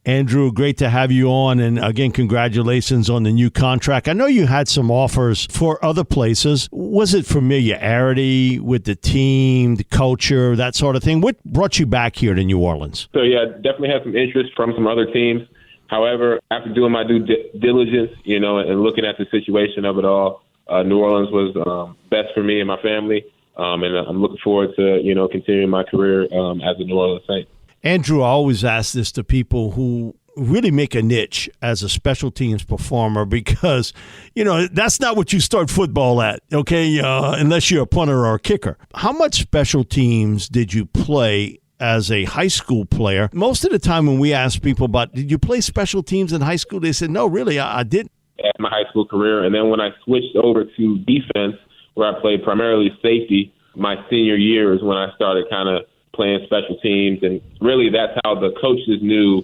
Andrew, great to have you on. And again, congratulations on the new contract. I know you had some offers for other places. Was it familiarity with the team, the culture, that sort of thing? What brought you back here to New Orleans? So, yeah, definitely had some interest from some other teams. However, after doing my due diligence, and looking at the situation of it all, New Orleans was best for me and my family. And I'm looking forward to, continuing my career as a New Orleans Saint. Andrew, I always ask this to people who really make a niche as a special teams performer because, that's not what you start football at, okay, unless you're a punter or a kicker. How much special teams did you play as a high school player? Most of the time when we ask people about, did you play special teams in high school, they said, no, really, I didn't. At my high school career, and then when I switched over to defense, where I played primarily safety, my senior year is when I started kind of playing special teams, and really that's how the coaches knew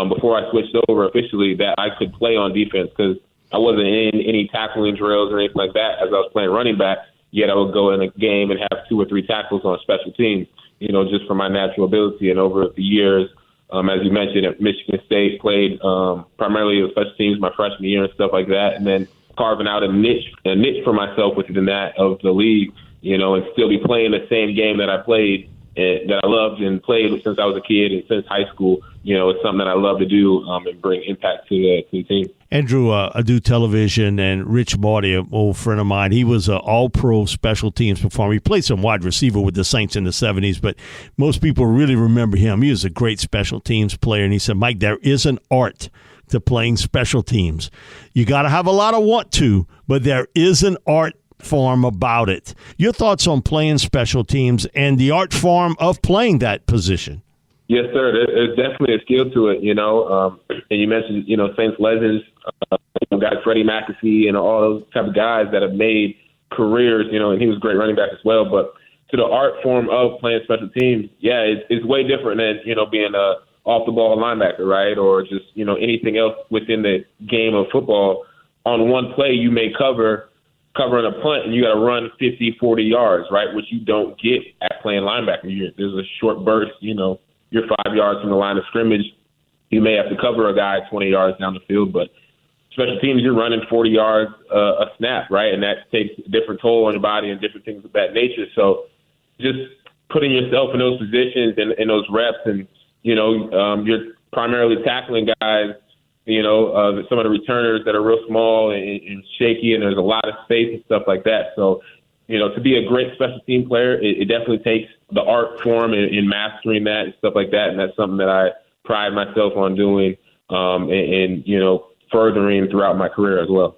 before I switched over officially that I could play on defense because I wasn't in any tackling drills or anything like that as I was playing running back, yet I would go in a game and have 2 or 3 tackles on special teams, just for my natural ability. And over the years, as you mentioned, at Michigan State, played primarily with special teams my freshman year and stuff like that, and then carving out a niche for myself within that of the league, and still be playing the same game that I played that I loved and played since I was a kid and since high school. It's something that I love to do and bring impact to the team. Andrew, I do television, and Rich Marty, an old friend of mine, he was an all-pro special teams performer. He played some wide receiver with the Saints in the 70s, but most people really remember him. He was a great special teams player, and he said, Mike, there is an art to playing special teams. You got to have a lot of want to, but there is an art form about it. Your thoughts on playing special teams and the art form of playing that position? Yes, sir. There's definitely a skill to it, and you mentioned, Saints legends, guys, Freddie McAfee and all those type of guys that have made careers, and he was a great running back as well. But to the art form of playing special teams, yeah, it's way different than, being a off-the-ball linebacker, right, or just, anything else within the game of football. On one play, you may covering a punt, and you got to run 50, 40 yards, right, which you don't get at playing linebacker. There's a short burst, you're 5 yards from the line of scrimmage. You may have to cover a guy 20 yards down the field, but special teams, you're running 40 yards a snap, right, and that takes a different toll on your body and different things of that nature. So just putting yourself in those positions and in those reps, and, you're primarily tackling guys, some of the returners that are real small and shaky, and there's a lot of space and stuff like that. So, to be a great special team player, it definitely takes the art form in mastering that and stuff like that. And that's something that I pride myself on doing and furthering throughout my career as well.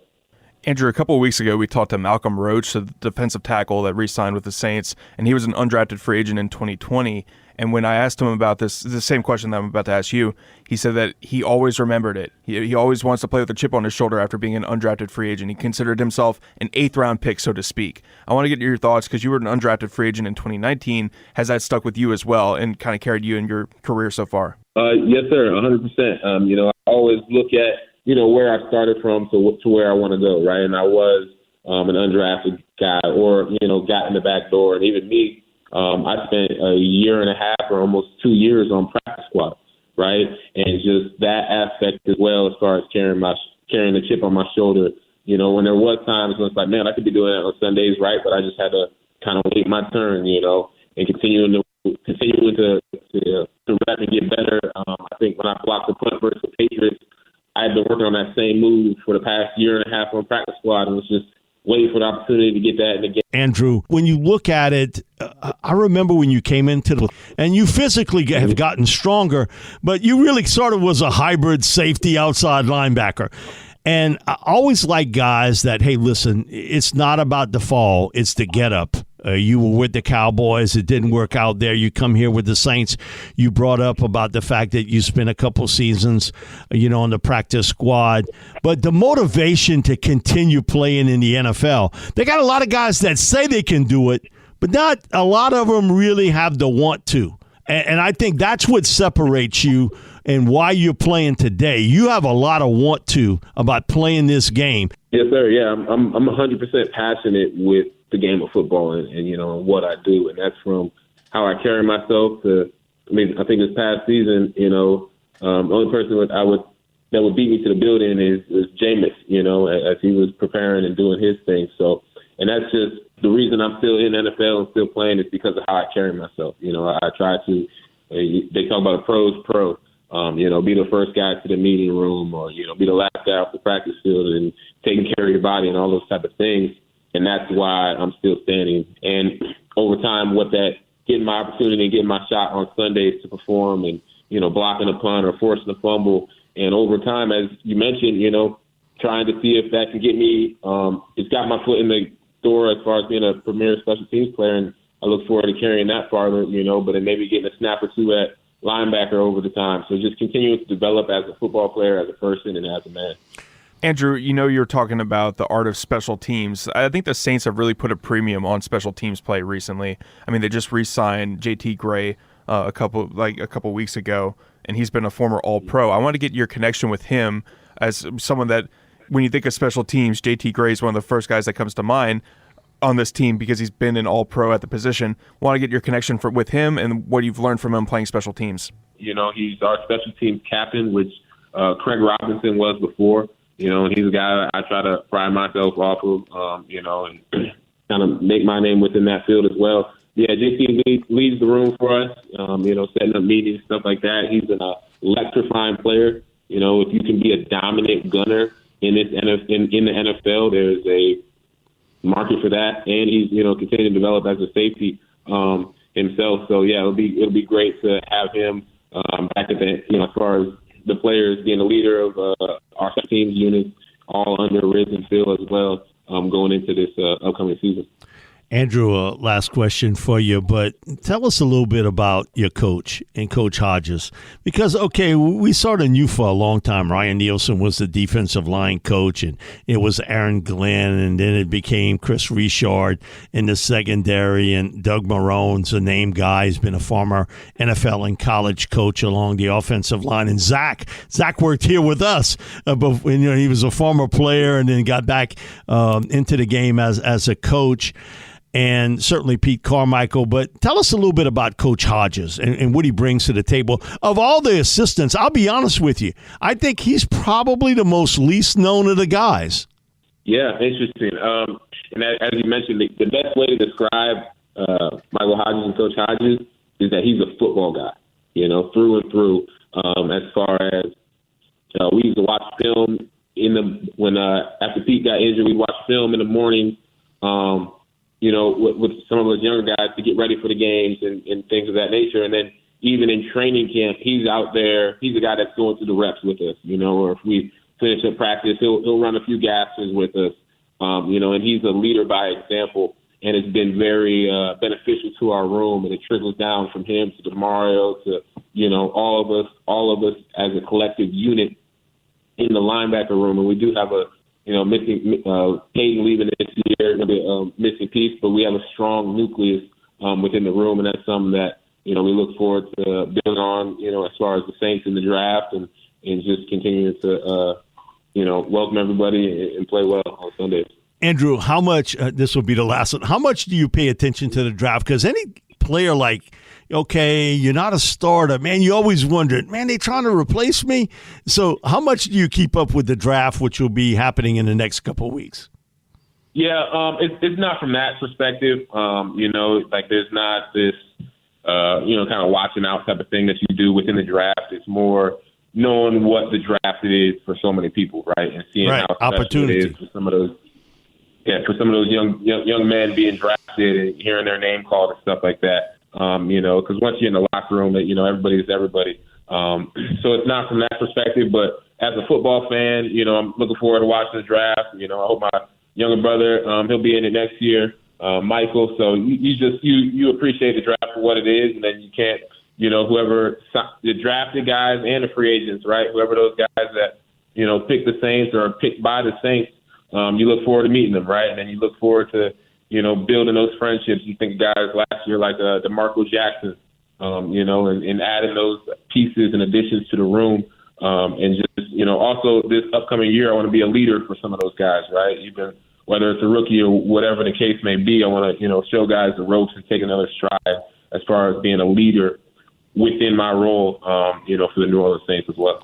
Andrew, a couple of weeks ago, we talked to Malcolm Roach, the defensive tackle that re-signed with the Saints, and he was an undrafted free agent in 2020. And when I asked him about this, the same question that I'm about to ask you, he said that he always remembered it. He always wants to play with a chip on his shoulder after being an undrafted free agent. He considered himself an 8th-round pick, so to speak. I want to get your thoughts because you were an undrafted free agent in 2019. Has that stuck with you as well and kind of carried you in your career so far? Yes, sir, 100%. I always look at, where I started from to where I want to go, right? And I was an undrafted guy or, got in the back door. And even me, I spent a year and a half or almost 2 years on practice squad, right? And just that aspect as well as far as carrying the chip on my shoulder. When there was times when it's like, man, I could be doing that on Sundays, right? But I just had to kind of wait my turn, and continuing to rep and get better. I think when I blocked the punt versus the Patriots, I had been working on that same move for the past year and a half on practice squad, and was just waiting for the opportunity to get that in the game. Andrew, when you look at it, I remember when you came into and you physically have gotten stronger, but you really sort of was a hybrid safety outside linebacker. And I always like guys that, hey, listen, it's not about the fall, it's the get up. You were with the Cowboys. It didn't work out there. You come here with the Saints. You brought up about the fact that you spent a couple seasons, on the practice squad. But the motivation to continue playing in the NFL, they got a lot of guys that say they can do it, but not a lot of them really have the want to. And I think that's what separates you and why you're playing today. You have a lot of want to about playing this game. Yes, sir. Yeah, I'm 100% passionate with the game of football and what I do. And that's from how I carry myself to, I think this past season, The only person that would beat me to the building is Jameis, as he was preparing and doing his thing. So, and that's just the reason I'm still in the NFL and still playing is because of how I carry myself. I try to. They talk about a pro's pro. Be the first guy to the meeting room, or be the last guy off the practice field, and taking care of your body and all those type of things. And that's why I'm still standing. And over time, getting my opportunity and getting my shot on Sundays to perform, and blocking a punt or forcing a fumble. And over time, as you mentioned, trying to see if that can get me, it's got my foot in the door as far as being a premier special teams player. And I look forward to carrying that farther, but then maybe getting a snap or two at linebacker over the time. So just continuing to develop as a football player, as a person, and as a man. Andrew, you're talking about the art of special teams. I think the Saints have really put a premium on special teams play recently. I mean, they just re-signed JT Gray a couple weeks ago, and he's been a former All-Pro. I want to get your connection with him as someone that, when you think of special teams, JT Gray is one of the first guys that comes to mind on this team because he's been an All-Pro at the position. Want to get your connection with him and what you've learned from him playing special teams. He's our special teams captain, which Craig Robertson was before. And he's a guy I try to pride myself off of, and kind of make my name within that field as well. Yeah, JT leads the room for us, setting up meetings, stuff like that. He's an electrifying player. If you can be a dominant gunner in the NFL, there's a market for that. And he's, continuing to develop as a safety himself. So, yeah, it'll be great to have him back at the, as far as the players being the leader of our team's unit, all under Riz and Phil as well, going into this upcoming season. Andrew, last question for you, but tell us a little bit about your coach and Coach Hodges. Because, we sort of knew for a long time Ryan Nielsen was the defensive line coach, and it was Aaron Glenn, and then it became Chris Richard in the secondary, and Doug Marone's a name guy. He's been a former NFL and college coach along the offensive line. And Zach worked here with us, but he was a former player and then got back into the game as a coach. And certainly Pete Carmichael. But tell us a little bit about Coach Hodges and what he brings to the table. Of all the assistants, I'll be honest with you, I think he's probably the most least known of the guys. Yeah, interesting. And as you mentioned, the best way to describe Michael Hodges and Coach Hodges is that he's a football guy, through and through. As far as we used to watch film when after Pete got injured, we'd watch film in the morning. With some of those younger guys to get ready for the games and things of that nature. And then even in training camp, he's out there. He's the guy that's going through the reps with us, or if we finish up practice, he'll run a few gases with us, and he's a leader by example. And it's been very beneficial to our room, and it trickles down from him to DeMario to, all of us as a collective unit in the linebacker room. And we do have missing Peyton leaving this year, going to be a missing piece, but we have a strong nucleus within the room, and that's something that we look forward to building on. As far as the Saints in the draft, and just continuing to welcome everybody and play well on Sundays. Andrew, how much? This will be the last one. How much do you pay attention to the draft? Because any player you're not a starter, man, you always wondered, man, they trying to replace me? So how much do you keep up with the draft, which will be happening in the next couple of weeks? Yeah, it's not from that perspective. There's not this, kind of watching out type of thing that you do within the draft. It's more knowing what the draft is for so many people, right? And seeing how special it is for some of those young men being drafted and hearing their name called and stuff like that. Because once you're in the locker room, everybody's everybody. So it's not from that perspective, but as a football fan, I'm looking forward to watching the draft. I hope my younger brother, he'll be in it next year, Michael. So you appreciate the draft for what it is, and then you can't, whoever the drafted guys and the free agents, right? Whoever those guys that, pick the Saints or are picked by the Saints, you look forward to meeting them, right? And then you look forward to, building those friendships. You think guys last year like DeMarco Jackson, and adding those pieces and additions to the room. And just, also this upcoming year, I want to be a leader for some of those guys, right? Even whether it's a rookie or whatever the case may be, I want to, show guys the ropes and take another stride as far as being a leader, within my role, for the New Orleans Saints as well.